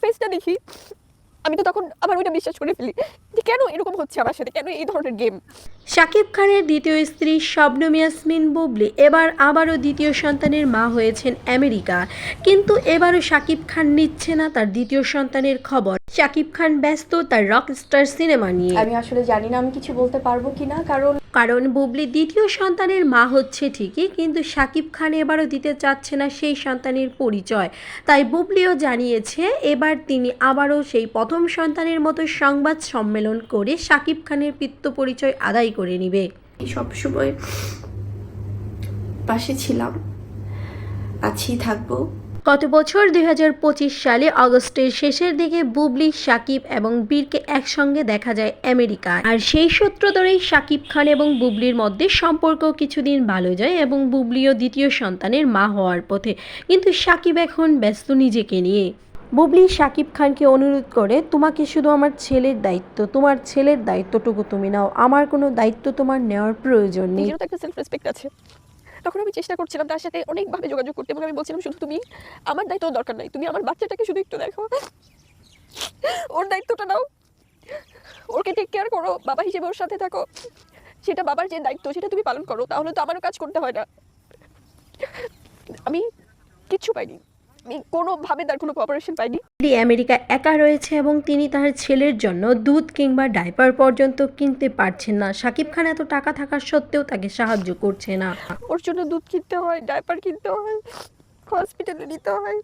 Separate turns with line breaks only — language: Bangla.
ফেসটা দেখি আমি তো তখন আবার ওইটা বিশ্বাস করে ফেলি যে কেন এরকম হচ্ছে আমার সাথে, কেন এই ধরনের গেম।
শাকিব খানের দ্বিতীয় স্ত্রী শবনম ইয়াসমিন বুবলি এবার আবারও দ্বিতীয় সন্তানের মা হয়েছেন আমেরিকা, কিন্তু এবারও শাকিব খান নিচ্ছে না তার দ্বিতীয় সন্তানের খবর। শাকিব খান ব্যস্ত তার রকস্টার সিনেমা নিয়ে।
আমি আসলে জানি না আমি কিছু বলতে পারবো কিনা,
কারণ বুবলি দ্বিতীয় সন্তানের মা হচ্ছে ঠিকই, কিন্তু শাকিব খান এবারও দিতে চাচ্ছে না সেই সন্তানের পরিচয়। তাই বুবলিও জানিয়েছে এবার তিনি আবারও সেই প্রথম সন্তানের মতো সংবাদ সম্মেলন করে শাকিব খানের পিতৃ পরিচয় আদায় করে নেবে।
সবসময় পাশে ছিলাম, আছি, থাকবো।
গত বছর 2025 সালে অগস্টের শেষের দিকে বুবলি, শাকিব এবং বীরকে একসঙ্গে দেখা যায় আমেরিকায়। আর সেই সূত্র ধরেই শাকিব খান এবং বুবলির মধ্যে সম্পর্ক কিছুদিন ভালো যায় এবং বুবলিও দ্বিতীয় সন্তানের মা হওয়ার পথে। কিন্তু শাকিব এখন ব্যস্ত নিজেকে নিয়ে। বুবলি শাকিব খানকে অনুরোধ করে, তোমাকে শুধু আমার ছেলের দায়িত্ব, তোমার ছেলের দায়িত্বটুকু তুমি নাও, আমার কোনো দায়িত্ব তোমার নেওয়ার প্রয়োজন নেই।
নিজেরও তো একটা সেলফ রেসপেক্ট আছে। তখন আমি চেষ্টা করছিলাম তার সাথে অনেকভাবে যোগাযোগ করতে এবং আমি বলছিলাম শুধু তুমি, আমার দায়িত্ব দরকার নাই, তুমি আমার বাচ্চাটাকে শুধু একটু দেখো, ওর দায়িত্বটা নাও, ওকে টেক কেয়ার করো, বাবা হিসেবে ওর সাথে থাকো, সেটা বাবার যে দায়িত্ব সেটা তুমি পালন করো, তাহলে তো আমারও কাজ করতে হয় না। আমি কিচ্ছু পাইনি, আমি কোনোভাবে তার কোনো কোঅপারেশন পাইনি।
আমেরিকা একা রয়েছে এবং তিনি তার ছেলের জন্য দুধ কিংবা ডাইপার পর্যন্ত কিনতে পারছেন না। শাকিব খান এত টাকা থাকা সত্ত্বেও তাকে সাহায্য করছে না।
ওর জন্য দুধ কিনতে হয়, ডাইপার কিনতে হয়, হসপিটালে নিতে হয়।